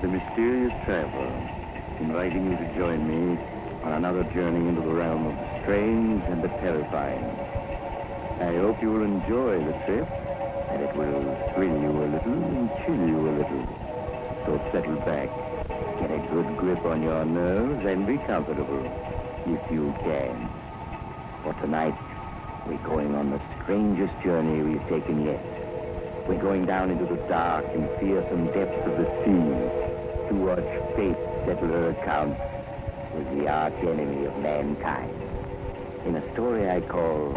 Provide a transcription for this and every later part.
the mysterious traveler, inviting you to join me on another journey into the realm of the strange and the terrifying. I hope you will enjoy the trip, and it will thrill you a little and chill you a little. So settle back, get a good grip on your nerves, and be comfortable, if you can. For tonight, we're going on the strangest journey we've taken yet. We're going down into the dark and fearsome depths of the sea to watch fate settle her accounts with the arch enemy of mankind. In a story I call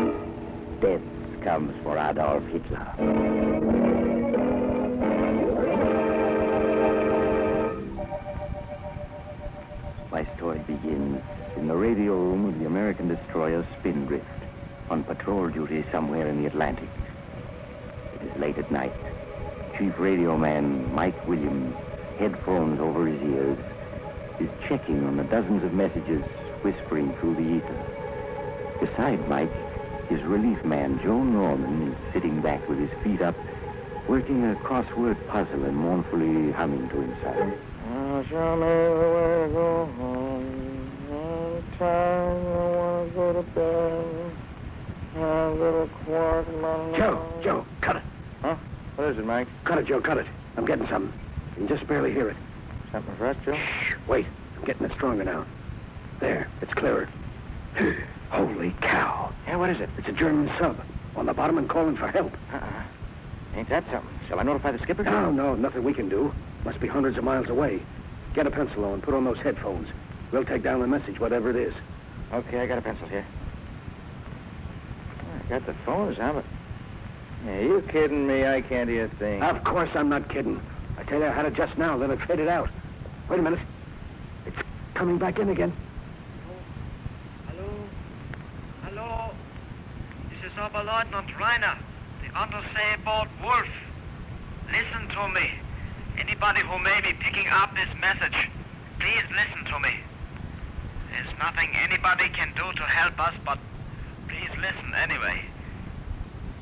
Death Comes for Adolph Hitler. My story begins in the radio room of the American destroyer Spindrift, on patrol duty somewhere in the Atlantic. It is late at night. Chief radio man Mike Williams, headphones over his ears, is checking on the dozens of messages whispering through the ether. Beside Mike, his relief man Joe Norman is sitting back with his feet up, working a crossword puzzle and mournfully humming to himself. I shall never go home. All the time I want to go to bed. A little quarter long. Joe, cut it. Huh? What is it, Mike? Cut it, Joe, cut it. I'm getting something. You can just barely hear it. Something for us, Joe? Shh, wait. I'm getting it stronger now. There, it's clearer. Holy cow. Yeah, what is it? It's a German sub. On the bottom and calling for help. Ain't that something? Shall I notify the skipper? No, nothing we can do. Must be hundreds of miles away. Get a pencil and put on those headphones. We'll take down the message, whatever it is. Okay, I got a pencil here. I got the phones, huh? But... Yeah, you kidding me? I can't hear a thing. Of course I'm not kidding. I tell you, I had it just now, then it faded out. Wait a minute. It's coming back in again. Hello? This is Oberleutnant Reiner, the undersea boat Wolf. Listen to me. Anybody who may be picking up this message, please listen to me. There's nothing anybody can do to help us, but please listen anyway.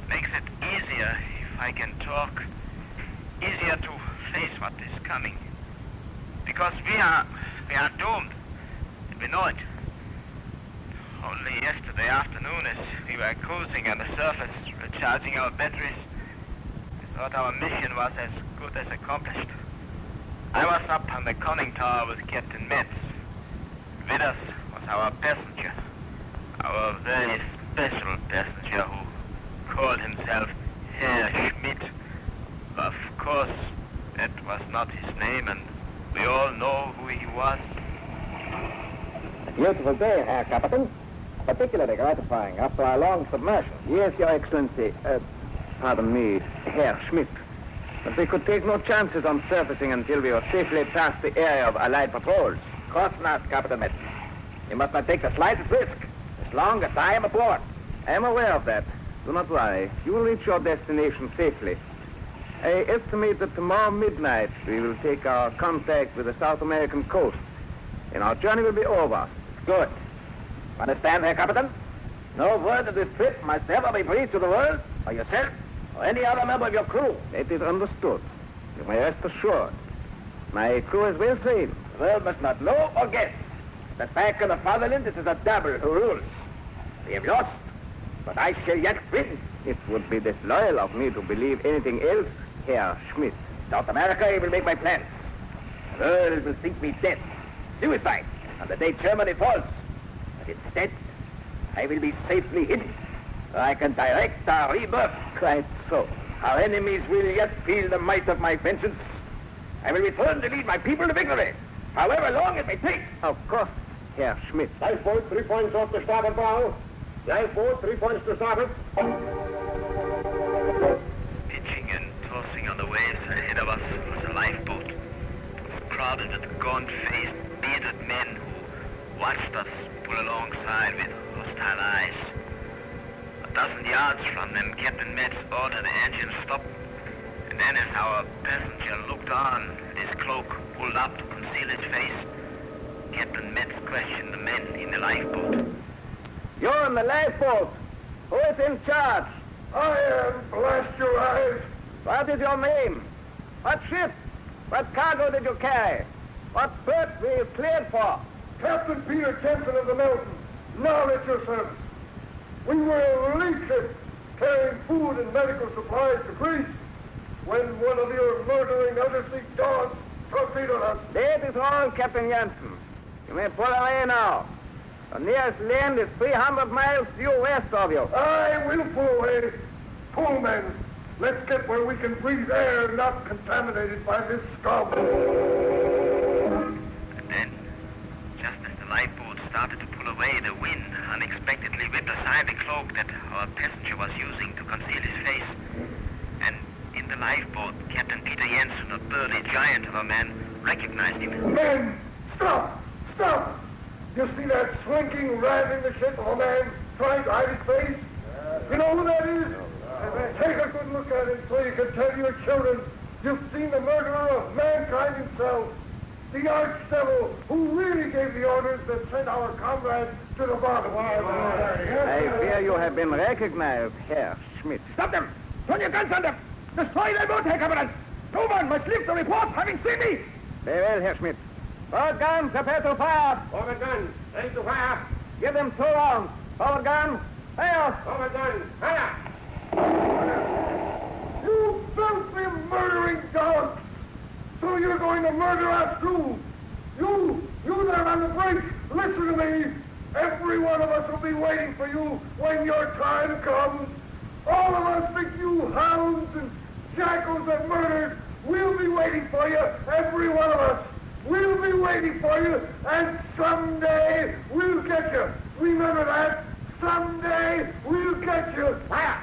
Makes it easier if I can talk. Easier to face what is coming. Because we are doomed. And we know it. Only yesterday afternoon, as we were cruising on the surface, recharging our batteries, we thought our mission was as good as accomplished. I was up on the conning tower with Captain Metz. With us was our passenger, our very special passenger who called himself Herr Schmidt. Of course, that was not his name, and we all know who he was. A beautiful day, Herr Captain. Particularly gratifying after our long submersion. Yes, Your Excellency. Pardon me, Herr Schmidt. But we could take no chances on surfacing until we were safely past the area of Allied patrols. Of course not, Captain Metz. You must not take the slightest risk, as long as I am aboard. I am aware of that. Do not worry. You will reach your destination safely. I estimate that tomorrow midnight we will take our contact with the South American coast, and our journey will be over. Good. Understand, Herr Captain? No word of this trip must ever be breathed to the world, or yourself, or any other member of your crew. That is understood. You may rest assured. My crew is well trained. The world must not know or guess that back in the fatherland it is a devil who rules. We have lost, but I shall yet win. It would be disloyal of me to believe anything else, Herr Schmidt. South America, I will make my plans. The world will think me dead. Suicide on the day Germany falls. But instead, I will be safely hidden. So I can direct our rebirth. Quite so. Our enemies will yet feel the might of my vengeance. I will return to lead my people to victory, however long it may take. Of course, Herr Schmidt. Lifeboat, 3 points off the starboard bow. Lifeboat, 3 points to starboard. Pitching and tossing on the waves ahead of us was a lifeboat. It was crowded with gaunt-faced, bearded men who watched us pull alongside with hostile eyes. A dozen yards from them, Captain Metz ordered the engine stop. And then as our passenger looked on, his cloak pulled up to conceal his face, Captain Metz questioned the men in the lifeboat. You're in the lifeboat. Who is in charge? I am, blast your eyes. What is your name? What ship? What cargo did you carry? What berth were you cleared for? Captain Peter Jensen of the Mountain, now at your service. We were a relief ship carrying food and medical supplies to Greece when one of your murdering undersea dogs torpedoed us. That is all, Captain Jensen. You may pull away now. The nearest land is 300 miles due west of you. I will pull away. Pull, men. Let's get where we can breathe air not contaminated by this scum. And then, just as the lifeboat started to pull away, the wind unexpectedly whipped aside the cloak that our passenger was using to conceal his face. And in the lifeboat, Captain Peter Jensen, a burly giant of a man, recognized him. Men, stop! Stop! You see that slinking rat in the ship of a man trying to hide his face? You know who that is? Take a good look at him so you can tell your children you've seen the murderer of mankind himself, the arch-devil who really gave the orders that sent our comrades to the bottom. I fear you have been recognized, Herr Schmidt. Stop them! Turn your guns on them! Destroy their boat, Herr Commandant! No one must live to report having seen me! Very well, Herr Schmidt. Forward gun, prepare to fire. Forward gun, ready to fire. Give them 2 rounds. Forward gun, fire. Forward gun, fire. You filthy murdering dogs! So you're going to murder us too? You there on the bridge, listen to me. Every one of us will be waiting for you when your time comes. All of us that you hounds and jackals have murdered, we'll be waiting for you, every one of us. We'll be waiting for you, and someday we'll get you. Remember that? Someday we'll get you. Fire!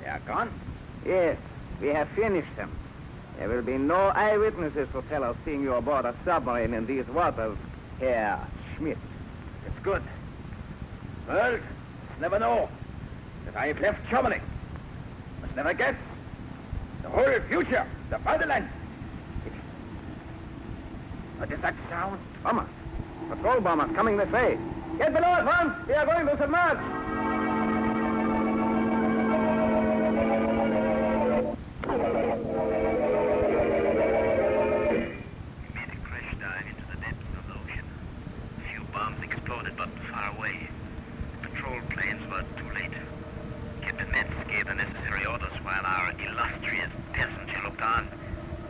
They are gone? Yes, we have finished them. There will be no eyewitnesses to tell of seeing you aboard a submarine in these waters, Herr Schmidt. It's good. Well, never know that I have left Germany. Must never guess. The whole future, the fatherland. What is that sound? Bombers. Patrol bombers coming this way. Get below at once. We are going to submerge. We made a crash dive into the depths of the ocean. A few bombs exploded, but far away. The patrol planes were too late. Captain Metz gave the necessary orders while our illustrious passenger looked on,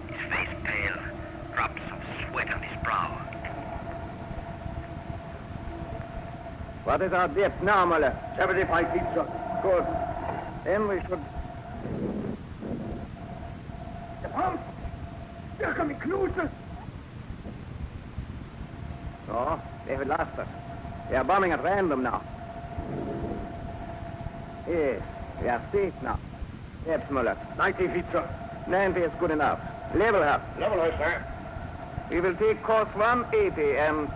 his face pale, drops of sweat on his brow. What is our depth now, Muller? 75 feet, sir. Good. Then we should... The bombs! They're coming closer. No, they have lost us. They are bombing at random now. Yes, we are safe now. Depth, Muller. 90 feet, sir. 90 is good enough. Level her. Level her, sir. We will take course 180 and...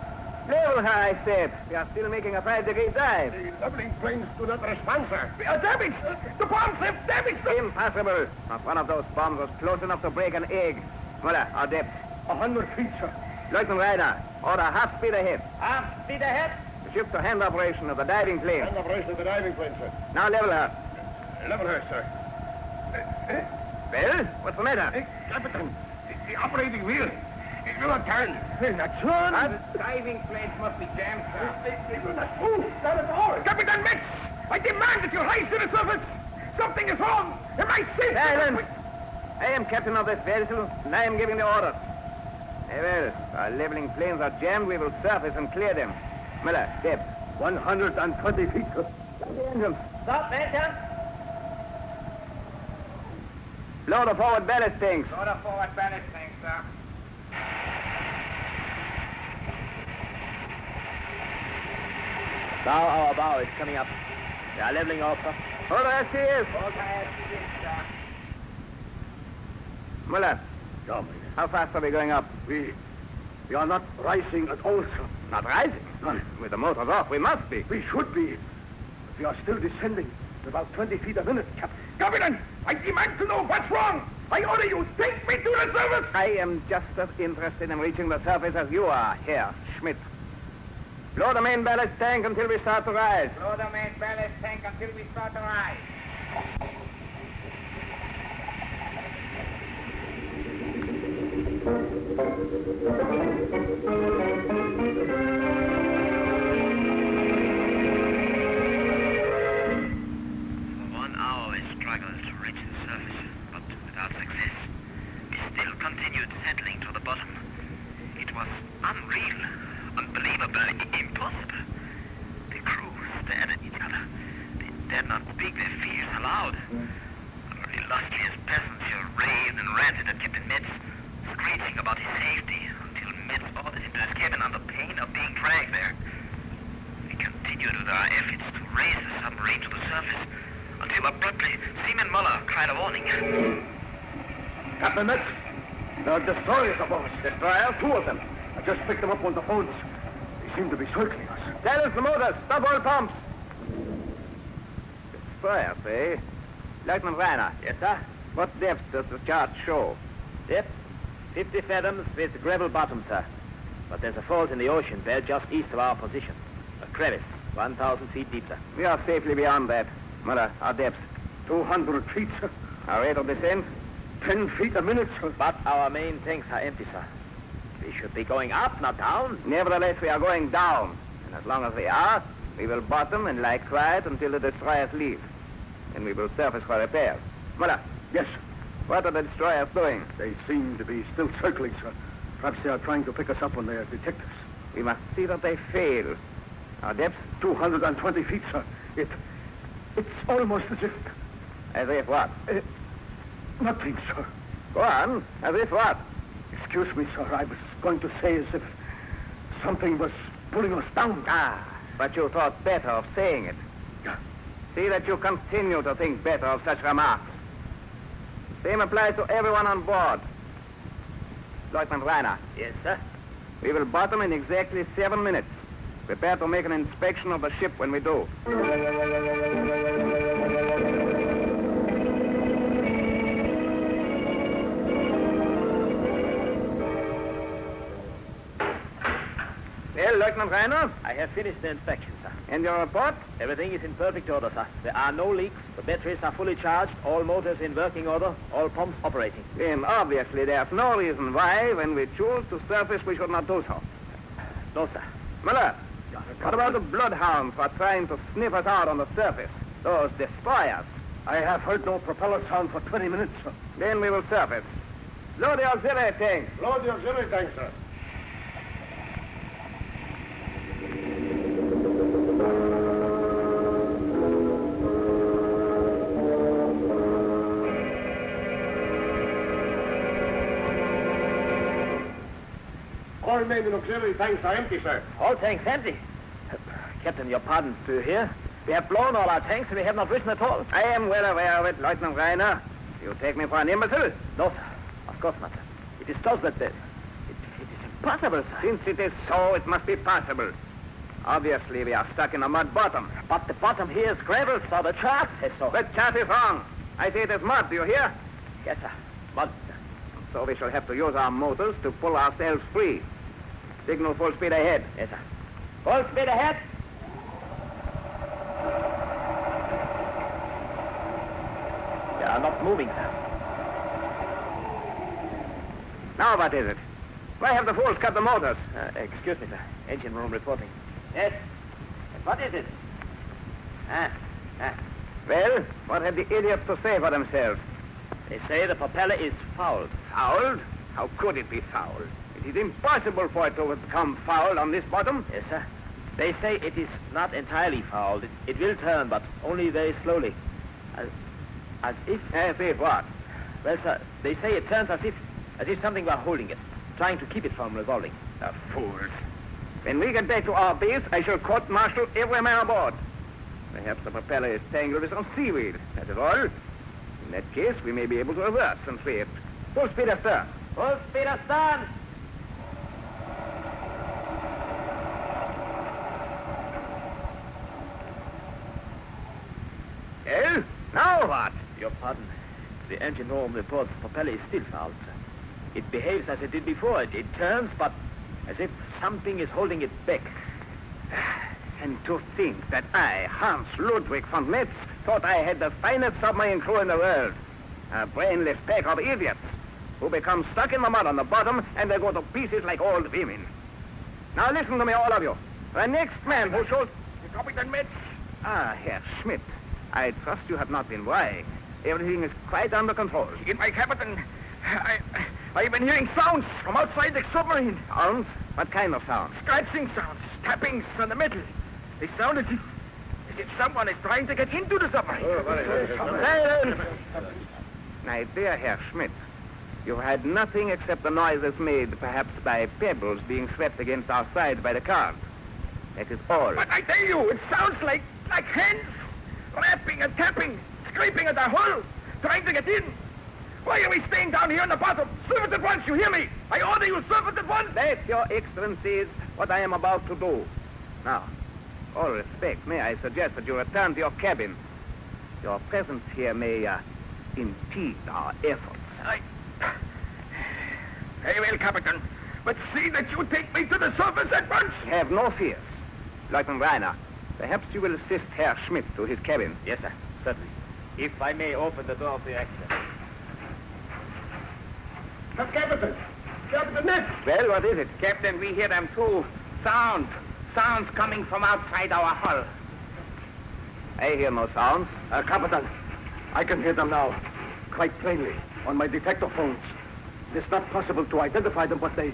Level her, I said. We are still making a 5-degree dive. The leveling planes do not respond, sir. We are damaged. The bombs have damaged them. Impossible. Not one of those bombs was close enough to break an egg. Muller, our depth. 100 feet, sir. Lieutenant Reiner, order half speed ahead. Half speed ahead. The ship to hand operation of the diving plane. Hand operation of the diving plane, sir. Now level her. Level her, sir. Well, what's the matter? Captain, the operating wheel. It will not turn. Will not turn? The diving planes must be jammed, sir. They will not move. Not at all. Captain Metz, I demand that you rise to the surface. Something is wrong. Am I safe? Silence! I am captain of this vessel, and I am giving the orders. Very well. Our leveling planes are jammed. We will surface and clear them. Miller, depth. 120 feet. Stop the engines. Stop, Major. Blow the forward ballast tanks. Load of forward ballast tanks, sir. Now our bow is coming up. They are leveling off. Hold the STS. Muller, Germany. how fast are we going up? We are not rising at all, sir. Not rising. None. With the motors off, we must be. We should be. But we are still descending at about 20 feet a minute, Captain. Captain, I demand to know what's wrong. I order you, take me to the surface. I am just as interested in reaching the surface as you are, Herr Schmidt. Blow the main ballast tank until we start to rise. Blow the main ballast tank until we start to rise. For 1 hour we struggled to reach the surface, but without success. We still continued settling to the bottom. It was unreal, unbelievable, impossible. The crew stared at each other. They dared not speak their fears aloud. Our illustrious passenger raved and ranted at Captain Metz, screeching about his safety until Metz ordered him to his cabin under pain of being dragged there. We continued with our efforts to raise the submarine to the surface until abruptly Seaman Muller cried a warning. Captain Metz, there are destroyers above us. Destroyers? 2 of them. I just picked them up on the phones. They seem to be circling us. Silence the motors. Stop all pumps. Destroyers, eh? Lieutenant Reiner. Yes, sir. What depth does the chart show? Depth? 50 fathoms with gravel bottom, sir. But there's a fault in the ocean bed just east of our position. A crevice, 1,000 feet deep, sir. We are safely beyond that. Muller, our depth. 200 feet, sir. Our rate of descent? 10 feet a minute, sir. But our main tanks are empty, sir. We should be going up, not down. Nevertheless, we are going down. And as long as we are, we will bottom and lie quiet until the destroyers leave. Then we will surface for repairs. Muller. Yes, What are the destroyers doing? they seem to be still circling, sir. Perhaps they are trying to pick us up when they detect us. We must see that they fail. Our depth? 220 feet, sir. It's almost as if... As if what? Nothing, sir. Go on. As if what? Excuse me, sir. I was going to say as if something was pulling us down. Ah, but you thought better of saying it. Yeah. See that you continue to think better of such remarks. Same applies to everyone on board. Lieutenant Reiner, Yes, sir. we will bottom in exactly 7 minutes. Prepare to make an inspection of the ship when we do. Well, Lieutenant Reiner, I have finished the inspection, sir. and your report? Everything is in perfect order, sir. There are no leaks. The batteries are fully charged. All motors in working order. All pumps operating. Then obviously there's no reason why, when we choose to surface, we should not do so. No, sir. Muller, what about the bloodhounds who are trying to sniff us out on the surface? Those destroyers. I have heard no propeller sound for 20 minutes, sir. Then we will surface. Load the auxiliary tank. Load the auxiliary tank, sir. All main and auxiliary tanks are empty, sir. All tanks empty. Captain, your pardon. Do you hear? We have blown all our tanks and we have not risen at all. I am well aware of it, Lieutenant Reiner. You take me for an imbecile? No, sir. Of course not, sir. It is told that it is impossible, sir. Since it is so, it must be possible. Obviously, we are stuck in a mud bottom. But the bottom here is gravel, so the chart says so. The chart is wrong. I say it is mud, do you hear? Yes, sir. Mud, sir. So we shall have to use our motors to pull ourselves free. Signal full speed ahead. Yes, sir. Full speed ahead. They are not moving, sir. Now what is it? Why have the fools cut the motors? Excuse me, sir. Engine room reporting. Yes. What is it? Well, what have the idiots to say for themselves? They say the propeller is fouled. Fouled? How could it be fouled? It is impossible for it to become fouled on this bottom. Yes, sir. They say it is not entirely fouled. It will turn, but only very slowly. As if... As if what? Well, sir, they say it turns as if something were holding it, trying to keep it from revolving. The fools. When we get back to our base, I shall court-martial every man aboard. Perhaps the propeller is tangled with some seaweed. That is all. In that case, we may be able to reverse and free it. Full speed astern. Full speed astern! Well, now what? Your pardon. The engine room reports the propeller is still fouled, sir. It behaves as it did before. It turns, but as if something is holding it back. And to think that I, Hans Ludwig von Metz, thought I had the finest submarine crew in the world. A brainless pack of idiots who become stuck in the mud on the bottom and they go to pieces like old women. Now listen to me, all of you. The next man who shows... Captain Metz. Ah, Herr Schmidt. I trust you have not been worrying. Everything is quite under control. My captain, I've been hearing sounds from outside the submarine. Sounds? What kind of sounds? Scratching sounds, tappings on the metal. They sound as if someone is trying to get into the submarine. Silence! My dear Herr Schmidt, you've had nothing except the noises made, perhaps by pebbles being swept against our side by the current. That is all. But I tell you, it sounds like hands rapping and tapping, scraping at the hull, trying to get in. Why are we staying down here on the bottom? Surface at once, you hear me? I order you surface at once. That, Your Excellency, is what I am about to do. Now, all respect, may I suggest that you return to your cabin. Your presence here may impede our efforts. Very well, Captain. But see that you take me to the surface at once. Have no fears. Lieutenant Reiner, perhaps you will assist Herr Schmidt to his cabin. Yes, sir. Certainly. If I may open the door for your access. Captain! Captain Metz! Well, what is it? Captain, we hear them too. Sounds coming from outside our hull. I hear no sounds. Captain, I can hear them now, quite plainly, on my detector phones. It's not possible to identify them, but they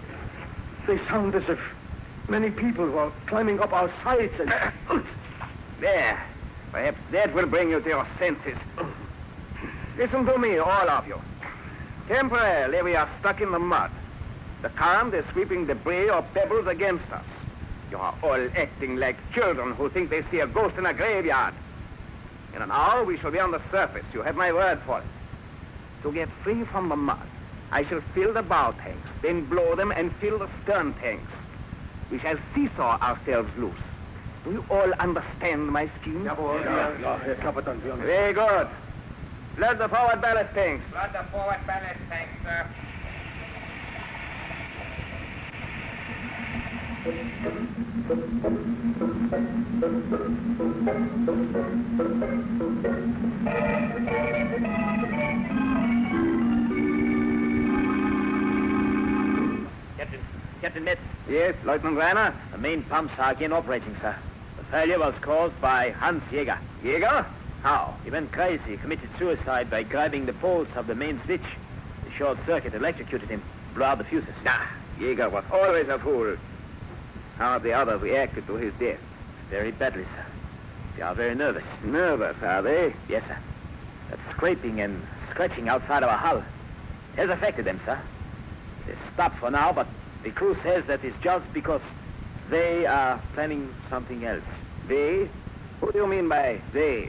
sound as if many people were climbing up our sides and... There. Perhaps that will bring you to your senses. Listen to me, all of you. Temporarily, we are stuck in the mud. The current is sweeping debris or pebbles against us. You are all acting like children who think they see a ghost in a graveyard. In an hour, we shall be on the surface. You have my word for it. To get free from the mud, I shall fill the bow tanks, then blow them and fill the stern tanks. We shall seesaw ourselves loose. Do you all understand my scheme? Herr Captain. Very good. Flood the forward ballast tanks. Flood the forward ballast tank, sir. Captain Metz, Yes, Lieutenant Reiner? the main pumps are again operating, sir. The failure was caused by Hans Jäger. Jäger? How? He went crazy, committed suicide by grabbing the poles of the main switch. The short circuit electrocuted him, blew out the fuses. Jäger was always a fool. How have the others reacted to his death? Very badly, sir. They are very nervous. Nervous, are they? Yes, sir. That scraping and scratching outside our hull has affected them, sir. They stopped for now, but the crew says that it's just because they are planning something else. They? Who do you mean by they?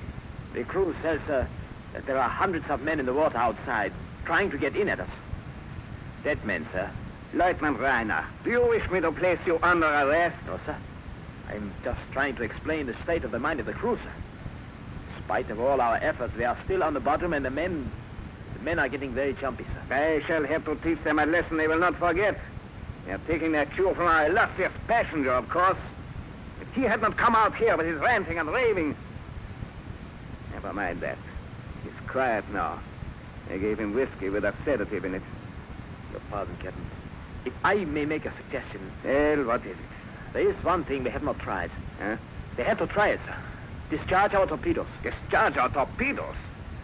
The crew says, sir, that there are hundreds of men in the water outside trying to get in at us. Dead men, sir. Lieutenant Reiner, do you wish me to place you under arrest? No, sir. I'm just trying to explain the state of the mind of the crew, sir. In spite of all our efforts, they are still on the bottom, and the men are getting very jumpy, sir. I shall have to teach them a lesson they will not forget. They are taking their cue from our illustrious passenger, of course. If he had not come out here with his ranting and raving... Never mind that. He's quiet now. I gave him whiskey with a sedative in it. Your pardon, Captain. If I may make a suggestion... Well, what is it? There is one thing they have not tried. Huh? They have to try it, sir. Discharge our torpedoes. Discharge our torpedoes?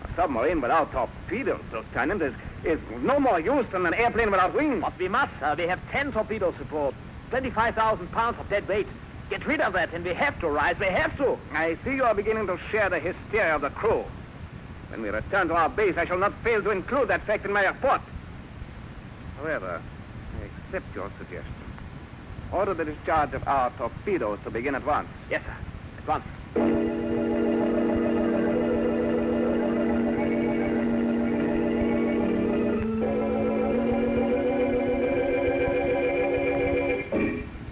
A submarine without torpedoes, Lieutenant, is no more use than an airplane without wings. But we must, sir. We have 10 torpedoes aboard. 25,000 pounds of dead weight. Get rid of that, and we have to rise. We have to. I see you are beginning to share the hysteria of the crew. When we return to our base, I shall not fail to include that fact in my report. However, I accept your suggestion. Order the discharge of our torpedoes to begin at once. Yes, sir. At once.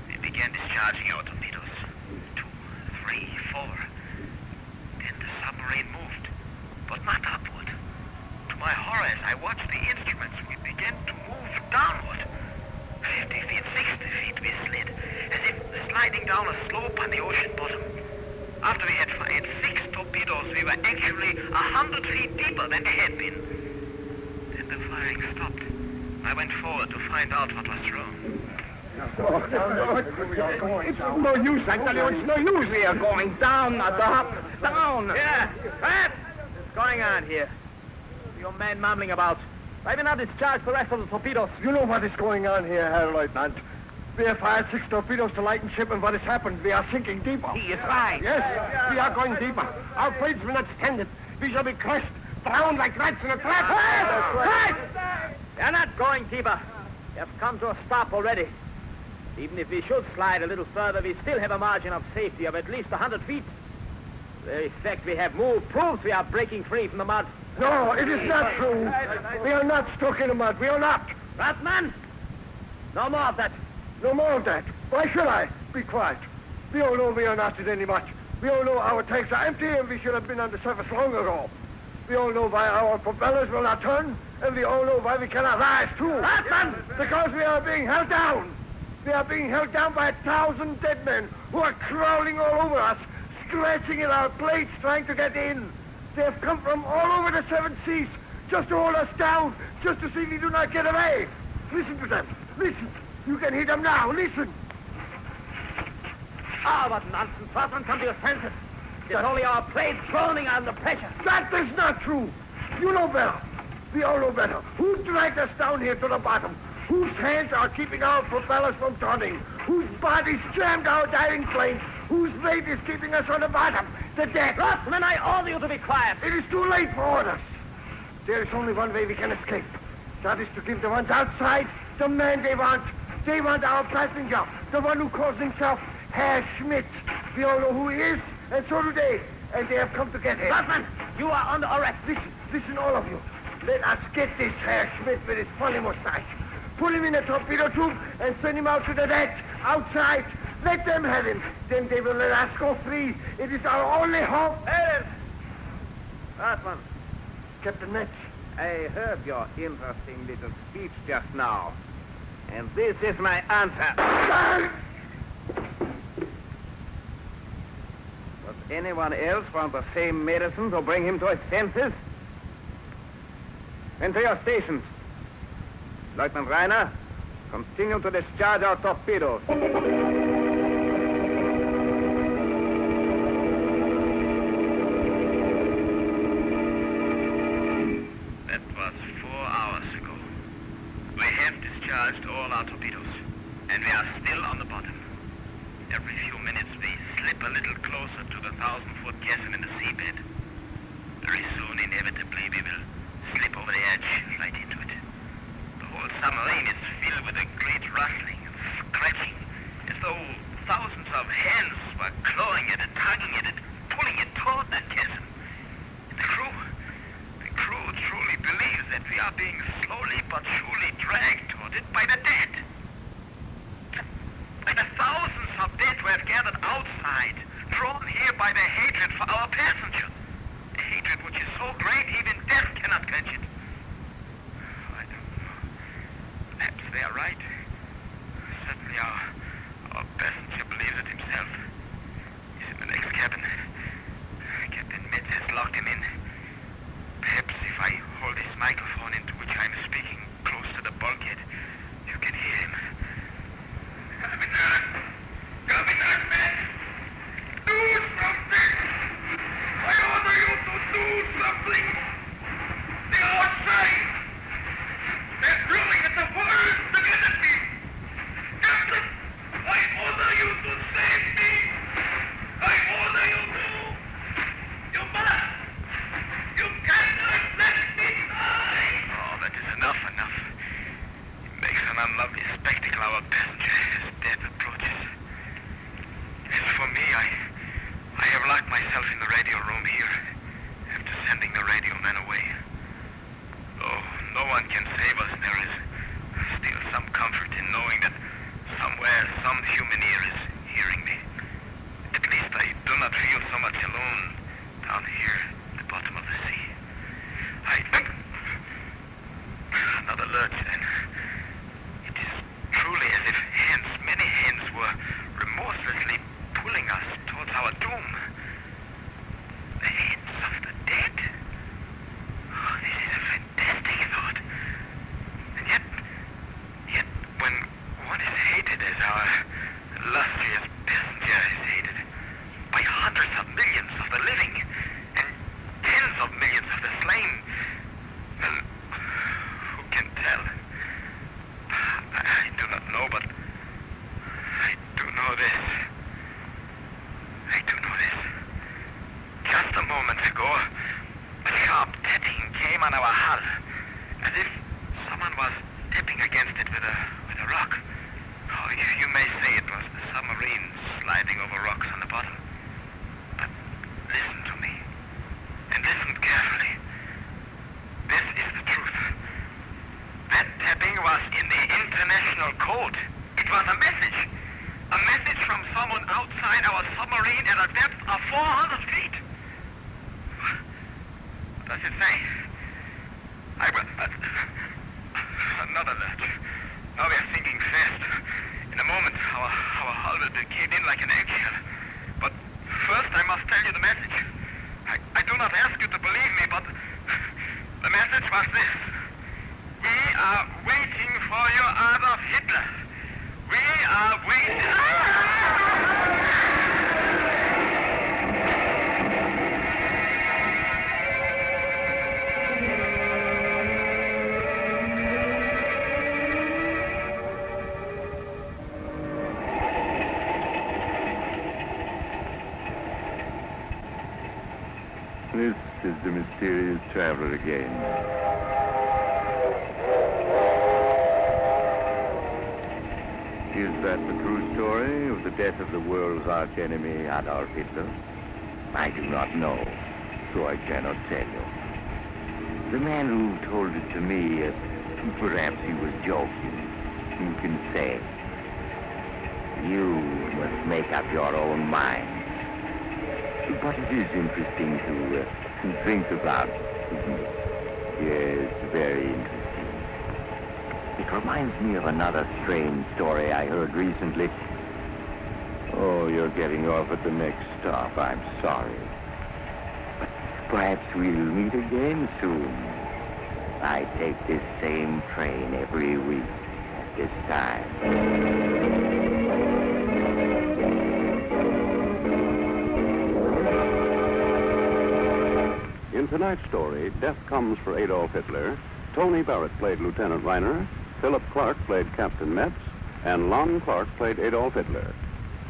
They began discharging our torpedoes. 2, 3, 4. Then the submarine moved, but not upward. To my horror, as I watched the instruments, we began to move downward. 50 feet, 60 feet we slid, as if the slide sliding down a slope on the ocean bottom. After we had fired 6 torpedoes, we were actually 100 feet deeper than we had been. Then the firing stopped. I went forward to find out what was wrong. It's no use, I tell you, it's no use. We are going down, Adolph, down. Yeah, what? What's going on here? Your man mumbling about. Why have you not discharged the rest of the torpedoes? You know what is going on here, Herr Lieutenant. We have fired 6 torpedoes to lighten ship, and what has happened? We are sinking deeper. He is right. Yes, we are going deeper. Our planes will not stand it. We shall be crushed, drowned like rats in a trap. Right! They're not going deeper. They have come to a stop already. Even if we should slide a little further, we still have a margin of safety of at least 100 feet. The very fact we have moved proves we are breaking free from the mud. No, it is not true. We are not stuck in the mud. We are not. Ratman! No more of that. No more of that. Why should I? Be quiet. We all know we are not in any much. We all know our tanks are empty, and we should have been on the surface long ago. We all know why our propellers will not turn, and we all know why we cannot rise, too. Ratman! Because we are being held down. We are being held down by 1,000 dead men who are crawling all over us, scratching at our plates, trying to get in. They have come from all over the 7 seas just to hold us down, just to see we do not get away. Listen to them. Listen. You can hear them now. Listen. What nonsense. Ratman, come to your senses. It's only our planes groaning under pressure. That is not true. You know better. We all know better. Who dragged us down here to the bottom? Whose hands are keeping our propellers from turning? Whose bodies jammed our diving planes? Whose weight is keeping us on the bottom? The deck. Ratman, I order you to be quiet. It is too late for orders. There is only one way we can escape. That is to give the ones outside the man they want. They want our passenger, the one who calls himself Herr Schmidt. We all know who he is, and so do they. And they have come to get him. Ratman, you are under arrest. Listen, all of you. Let us get this Herr Schmidt with his funny mustache. Put him in a torpedo tube and send him out to the deck, outside. Let them have him. Then they will let us go free. It is our only hope. Ratman, Captain Metz. I heard your interesting little speech just now. And this is my answer. Does anyone else want the same medicine to bring him to his senses? Enter your stations. Lieutenant Reiner, continue to discharge our torpedoes. That was 4 hours ago. We have discharged all our torpedoes, and we are still on the bottom. Every few minutes we slip a little closer to the 1,000-foot chasm in the seabed. Very soon, inevitably, we will slip over the edge right into it. The whole submarine is filled with a great rustling and scratching, as though thousands of hands were clawing at it, tugging at it, pulling it toward that chasm. And the crew truly believes that we are being slowly but surely dragged toward it by the dead. By the thousands of dead who have gathered outside, drawn here by their hatred for our passenger. A hatred which is so great even death cannot quench it. I don't know. Perhaps they are right. Certainly our passenger believes it himself. He's in the next cabin. Captain Metz has locked him in. Perhaps if I hold this microphone into which I'm speaking close to the bulkhead, you can hear him. Covenant, man! Do something! I order you to do something! They are outside! They're throwing at the water to get at me! Captain! at a depth of 400 feet. What does it say? I will... another lurch. Now we are sinking fast. In a moment, our hull will be caved in like an eggshell. But first, I must tell you the message. I do not ask you to believe me, but the message was this. We are waiting for you, Adolf Hitler. We are waiting... This is the mysterious traveler again. Is that the true story of the death of the world's archenemy, Adolf Hitler? I do not know, so I cannot tell you. The man who told it to me, perhaps he was joking. Who can say? You must make up your own mind. But it is interesting to think about. Yes, very interesting. It reminds me of another strange story I heard recently. Oh, you're getting off at the next stop. I'm sorry. But perhaps we'll meet again soon. I take this same train every week at this time. In tonight's story, Death Comes for Adolf Hitler, Tony Barrett played Lieutenant Reiner, Philip Clark played Captain Metz, and Lon Clark played Adolf Hitler.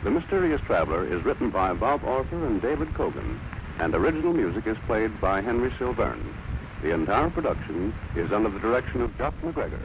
The Mysterious Traveler is written by Bob Orfer and David Kogan, and original music is played by Henry Silverne. The entire production is under the direction of Doc McGregor.